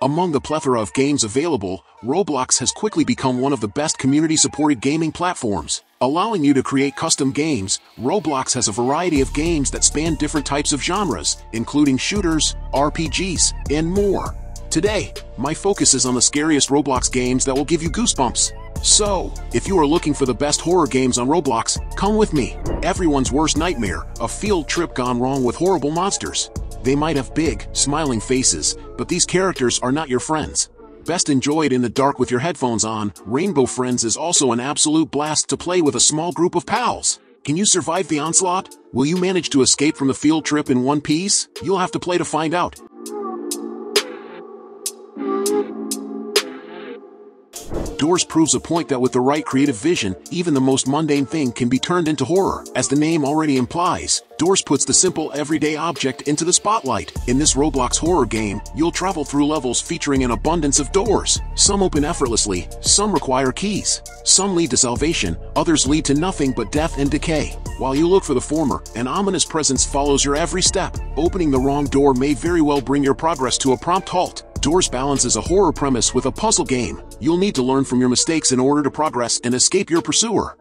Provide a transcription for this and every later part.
Among the plethora of games available, Roblox has quickly become one of the best community-supported gaming platforms. Allowing you to create custom games, Roblox has a variety of games that span different types of genres, including shooters, RPGs, and more. Today, my focus is on the scariest Roblox games that will give you goosebumps. So, if you are looking for the best horror games on Roblox, come with me. Everyone's worst nightmare, a field trip gone wrong with horrible monsters. They might have big, smiling faces, but these characters are not your friends. Best enjoyed in the dark with your headphones on, Rainbow Friends is also an absolute blast to play with a small group of pals. Can you survive the onslaught? Will you manage to escape from the field trip in one piece? You'll have to play to find out. Doors proves a point that with the right creative vision, even the most mundane thing can be turned into horror. As the name already implies, Doors puts the simple everyday object into the spotlight. In this Roblox horror game, you'll travel through levels featuring an abundance of doors. Some open effortlessly, some require keys. Some lead to salvation, others lead to nothing but death and decay. While you look for the former, an ominous presence follows your every step. Opening the wrong door may very well bring your progress to a prompt halt. Doors balances a horror premise with a puzzle game. You'll need to learn from your mistakes in order to progress and escape your pursuer.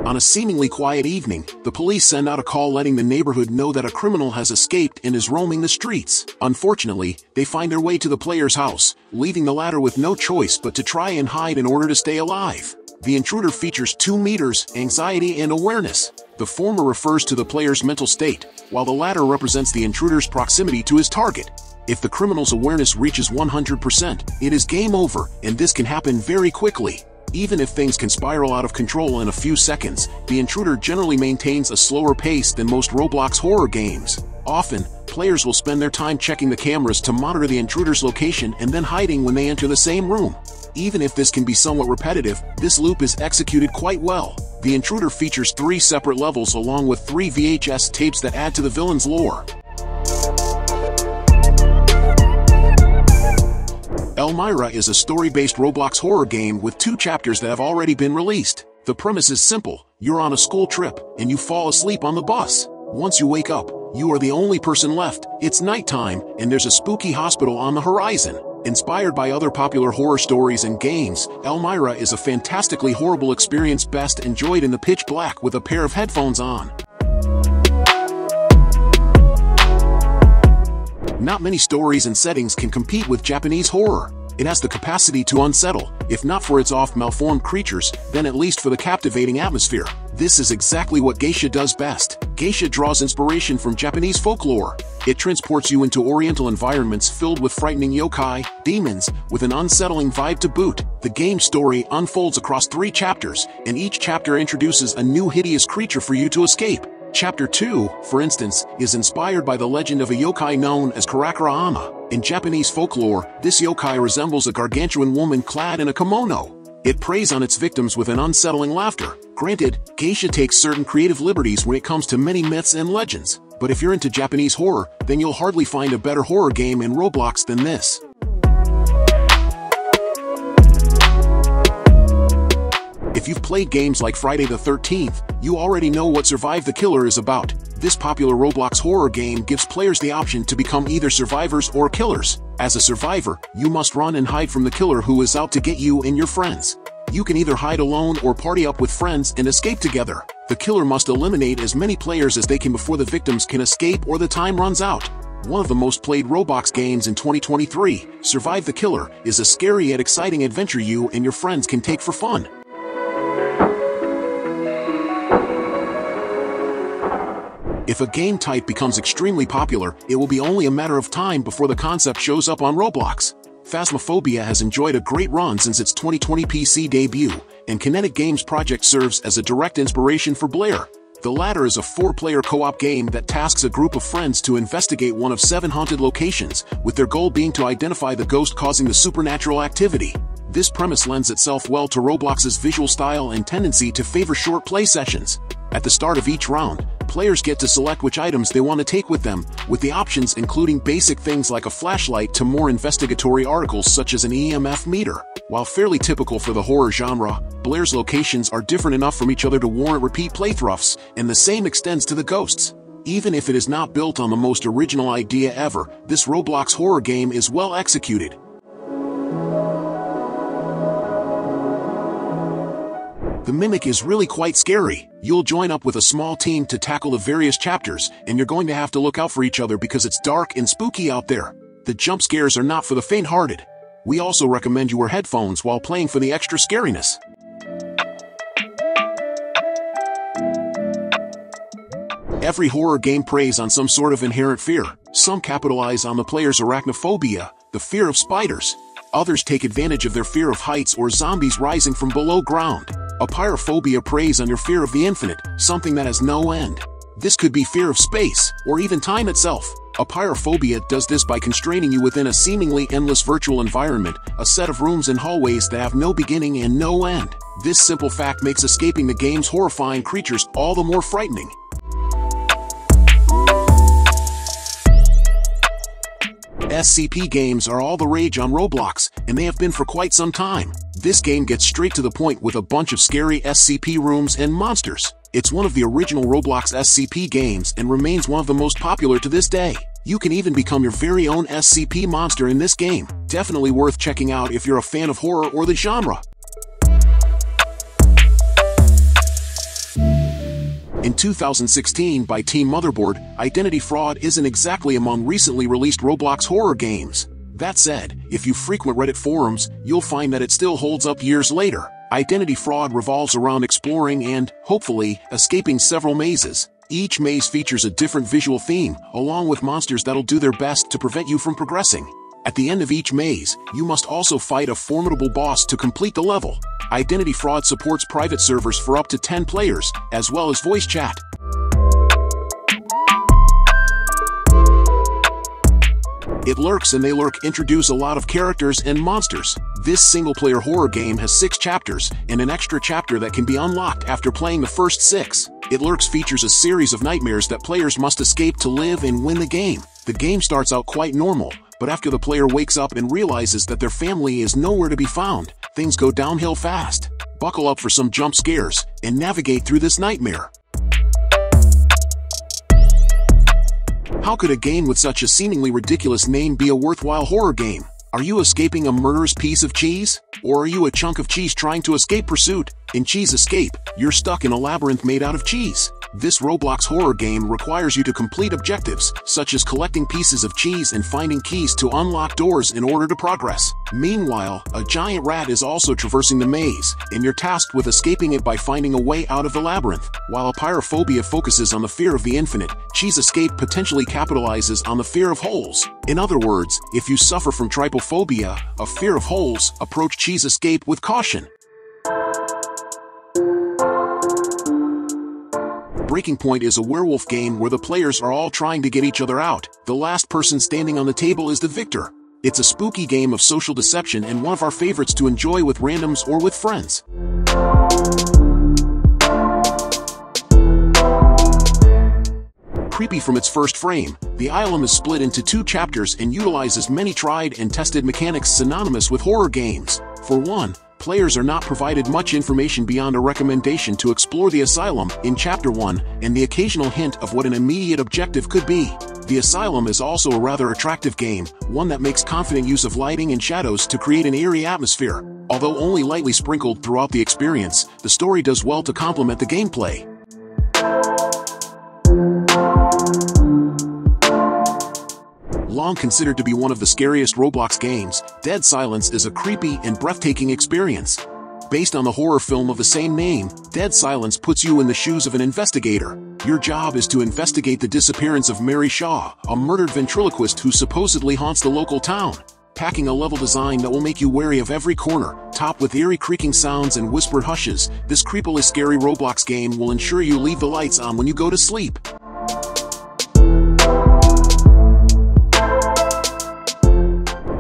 On a seemingly quiet evening, the police send out a call letting the neighborhood know that a criminal has escaped and is roaming the streets. Unfortunately, they find their way to the player's house, leaving the latter with no choice but to try and hide in order to stay alive. The intruder features 2 meters, anxiety and awareness. The former refers to the player's mental state, while the latter represents the intruder's proximity to his target. If the criminal's awareness reaches 100%, it is game over, and this can happen very quickly. Even if things can spiral out of control in a few seconds, the intruder generally maintains a slower pace than most Roblox horror games. Often, players will spend their time checking the cameras to monitor the intruder's location and then hiding when they enter the same room. Even if this can be somewhat repetitive, this loop is executed quite well. The Intruder features 3 separate levels along with 3 VHS tapes that add to the villain's lore. Elmira is a story-based Roblox horror game with 2 chapters that have already been released. The premise is simple. You're on a school trip, and you fall asleep on the bus. Once you wake up, you are the only person left. It's nighttime, and there's a spooky hospital on the horizon. Inspired by other popular horror stories and games, Elmira is a fantastically horrible experience best enjoyed in the pitch black with a pair of headphones on. Not many stories and settings can compete with Japanese horror. It has the capacity to unsettle, if not for its oft-malformed creatures, then at least for the captivating atmosphere. This is exactly what Geisha does best. Geisha draws inspiration from Japanese folklore. It transports you into oriental environments filled with frightening yokai, demons, with an unsettling vibe to boot. The game's story unfolds across 3 chapters, and each chapter introduces a new hideous creature for you to escape. Chapter 2, for instance, is inspired by the legend of a yokai known as Karakura-ama. In Japanese folklore, this yokai resembles a gargantuan woman clad in a kimono. It preys on its victims with an unsettling laughter. Granted, Geisha takes certain creative liberties when it comes to many myths and legends, but if you're into Japanese horror, then you'll hardly find a better horror game in Roblox than this. If you've played games like Friday the 13th, you already know what Survive the Killer is about. This popular Roblox horror game gives players the option to become either survivors or killers. As a survivor, you must run and hide from the killer who is out to get you and your friends. You can either hide alone or party up with friends and escape together. The killer must eliminate as many players as they can before the victims can escape or the time runs out. One of the most played Roblox games in 2023, Survive the Killer, is a scary yet exciting adventure you and your friends can take for fun. If a game type becomes extremely popular, it will be only a matter of time before the concept shows up on Roblox. Phasmophobia has enjoyed a great run since its 2020 PC debut, and Kinetic Games Project serves as a direct inspiration for Blair. The latter is a 4-player co-op game that tasks a group of friends to investigate one of 7 haunted locations, with their goal being to identify the ghost causing the supernatural activity. This premise lends itself well to Roblox's visual style and tendency to favor short play sessions. At the start of each round, players get to select which items they want to take with them, with the options including basic things like a flashlight to more investigatory articles such as an EMF meter. While fairly typical for the horror genre, Blair's locations are different enough from each other to warrant repeat playthroughs, and the same extends to the ghosts. Even if it is not built on the most original idea ever, this Roblox horror game is well executed. The Mimic is really quite scary. You'll join up with a small team to tackle the various chapters, and you're going to have to look out for each other because it's dark and spooky out there. The jump scares are not for the faint-hearted. We also recommend you wear headphones while playing for the extra scariness. Every horror game preys on some sort of inherent fear. Some capitalize on the player's arachnophobia, the fear of spiders. Others take advantage of their fear of heights or zombies rising from below ground. Apeirophobia preys on your fear of the infinite, something that has no end. This could be fear of space, or even time itself. Apeirophobia does this by constraining you within a seemingly endless virtual environment, a set of rooms and hallways that have no beginning and no end. This simple fact makes escaping the game's horrifying creatures all the more frightening. SCP games are all the rage on Roblox, and they have been for quite some time. This game gets straight to the point with a bunch of scary SCP rooms and monsters. It's one of the original Roblox SCP games and remains one of the most popular to this day. You can even become your very own SCP monster in this game. Definitely worth checking out if you're a fan of horror or the genre. In 2016 by Team Motherboard, Identity Fraud isn't exactly among recently released Roblox horror games. That said, if you frequent Reddit forums, you'll find that it still holds up years later. Identity Fraud revolves around exploring and, hopefully, escaping several mazes. Each maze features a different visual theme, along with monsters that'll do their best to prevent you from progressing. At the end of each maze, you must also fight a formidable boss to complete the level. Identity Fraud supports private servers for up to 10 players, as well as voice chat. It Lurks and They Lurk introduce a lot of characters and monsters. This single-player horror game has 6 chapters, and an extra chapter that can be unlocked after playing the first 6. It Lurks features a series of nightmares that players must escape to live and win the game. The game starts out quite normal, but after the player wakes up and realizes that their family is nowhere to be found, things go downhill fast. Buckle up for some jump scares, and navigate through this nightmare. How could a game with such a seemingly ridiculous name be a worthwhile horror game? Are you escaping a murderous piece of cheese? Or are you a chunk of cheese trying to escape pursuit? In Cheese Escape, you're stuck in a labyrinth made out of cheese. This Roblox horror game requires you to complete objectives, such as collecting pieces of cheese and finding keys to unlock doors in order to progress. Meanwhile, a giant rat is also traversing the maze, and you're tasked with escaping it by finding a way out of the labyrinth. While Apeirophobia focuses on the fear of the infinite, Cheese Escape potentially capitalizes on the fear of holes. In other words, if you suffer from trypophobia, a fear of holes, approach Cheese Escape with caution. Breaking Point is a werewolf game where the players are all trying to get each other out. The last person standing on the table is the victor. It's a spooky game of social deception and one of our favorites to enjoy with randoms or with friends. Creepy from its first frame, the Asylum is split into 2 chapters and utilizes many tried and tested mechanics synonymous with horror games. For one, players are not provided much information beyond a recommendation to explore the Asylum in Chapter 1 and the occasional hint of what an immediate objective could be. The Asylum is also a rather attractive game, one that makes confident use of lighting and shadows to create an eerie atmosphere. Although only lightly sprinkled throughout the experience, the story does well to complement the gameplay. Long considered to be one of the scariest Roblox games, Dead Silence is a creepy and breathtaking experience. Based on the horror film of the same name, Dead Silence puts you in the shoes of an investigator. Your job is to investigate the disappearance of Mary Shaw, a murdered ventriloquist who supposedly haunts the local town. Packing a level design that will make you wary of every corner, topped with eerie creaking sounds and whispered hushes, this creepily scary Roblox game will ensure you leave the lights on when you go to sleep.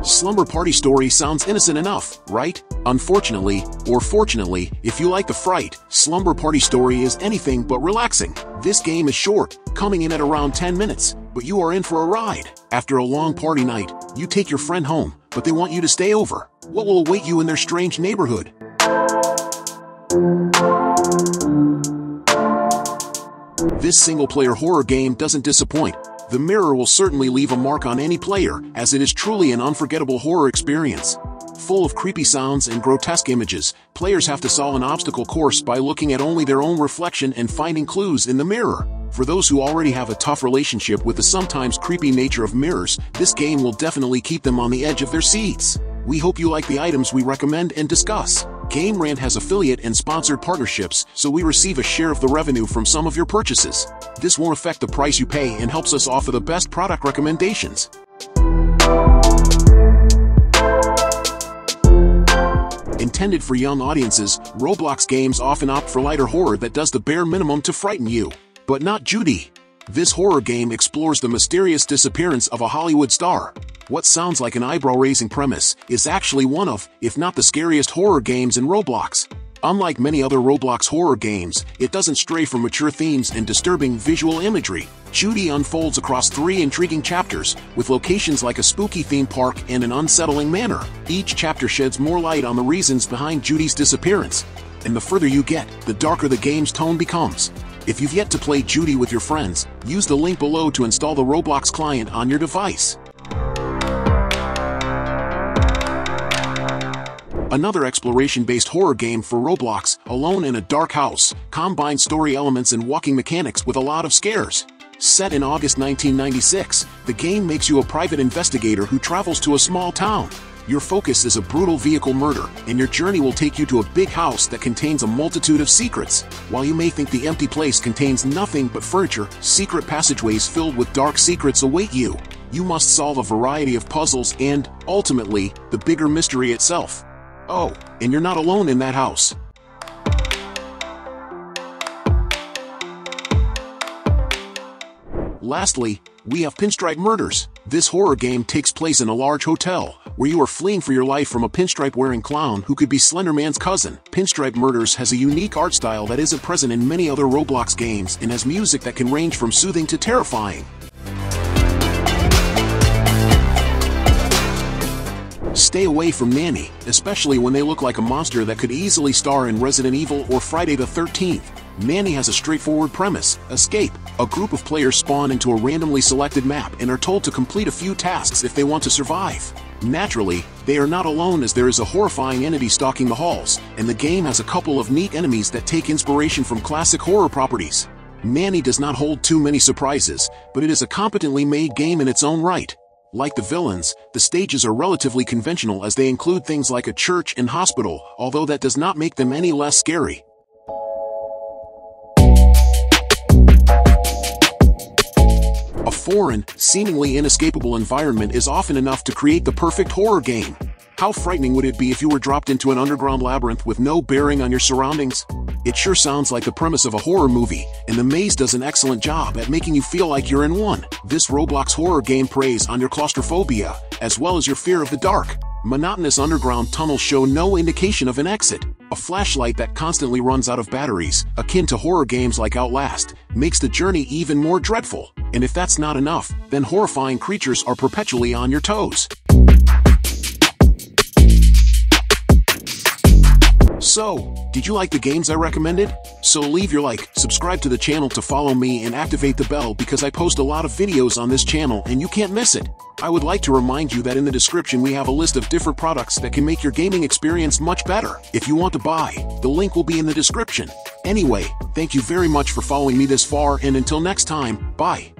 Slumber Party Story sounds innocent enough, right? Unfortunately, or fortunately, if you like the fright, Slumber Party Story is anything but relaxing. This game is short, coming in at around 10 minutes, but you are in for a ride. After a long party night, you take your friend home, but they want you to stay over. What will await you in their strange neighborhood? This single-player horror game doesn't disappoint. The mirror will certainly leave a mark on any player, as it is truly an unforgettable horror experience. Full of creepy sounds and grotesque images, players have to solve an obstacle course by looking at only their own reflection and finding clues in the mirror. For those who already have a tough relationship with the sometimes creepy nature of mirrors, this game will definitely keep them on the edge of their seats. We hope you like the items we recommend and discuss. Game Rant has affiliate and sponsored partnerships, so we receive a share of the revenue from some of your purchases. This won't affect the price you pay and helps us offer the best product recommendations. Intended for young audiences, Roblox games often opt for lighter horror that does the bare minimum to frighten you. But not Judy. This horror game explores the mysterious disappearance of a Hollywood star. What sounds like an eyebrow-raising premise is actually one of, if not the scariest horror games in Roblox. Unlike many other Roblox horror games, it doesn't stray from mature themes and disturbing visual imagery. Judy unfolds across 3 intriguing chapters, with locations like a spooky theme park and an unsettling manor. Each chapter sheds more light on the reasons behind Judy's disappearance. And the further you get, the darker the game's tone becomes. If you've yet to play Judy with your friends, use the link below to install the Roblox client on your device. Another exploration-based horror game for Roblox, Alone in a Dark House, combines story elements and walking mechanics with a lot of scares. Set in August 1996, the game makes you a private investigator who travels to a small town. Your focus is a brutal vehicle murder, and your journey will take you to a big house that contains a multitude of secrets. While you may think the empty place contains nothing but furniture, secret passageways filled with dark secrets await you. You must solve a variety of puzzles and, ultimately, the bigger mystery itself. Oh, and you're not alone in that house. Lastly, we have Pinstripe Murders. This horror game takes place in a large hotel, where you are fleeing for your life from a pinstripe-wearing clown who could be Slender Man's cousin. Pinstripe Murders has a unique art style that isn't present in many other Roblox games and has music that can range from soothing to terrifying. Stay away from Nanny, especially when they look like a monster that could easily star in Resident Evil or Friday the 13th. Nanny has a straightforward premise: escape. A group of players spawn into a randomly selected map and are told to complete a few tasks if they want to survive. Naturally, they are not alone, as there is a horrifying entity stalking the halls, and the game has a couple of neat enemies that take inspiration from classic horror properties. Nanny does not hold too many surprises, but it is a competently made game in its own right. Like the villains, the stages are relatively conventional, as they include things like a church and hospital, although that does not make them any less scary. A foreign, seemingly inescapable environment is often enough to create the perfect horror game. How frightening would it be if you were dropped into an underground labyrinth with no bearing on your surroundings? It sure sounds like the premise of a horror movie, and the maze does an excellent job at making you feel like you're in one. This Roblox horror game preys on your claustrophobia, as well as your fear of the dark. Monotonous underground tunnels show no indication of an exit. A flashlight that constantly runs out of batteries, akin to horror games like Outlast, makes the journey even more dreadful. And if that's not enough, then horrifying creatures are perpetually on your toes. So, did you like the games I recommended? So leave your like, subscribe to the channel to follow me, and activate the bell because I post a lot of videos on this channel and you can't miss it. I would like to remind you that in the description we have a list of different products that can make your gaming experience much better. If you want to buy, the link will be in the description. Anyway, thank you very much for following me this far, and until next time, bye.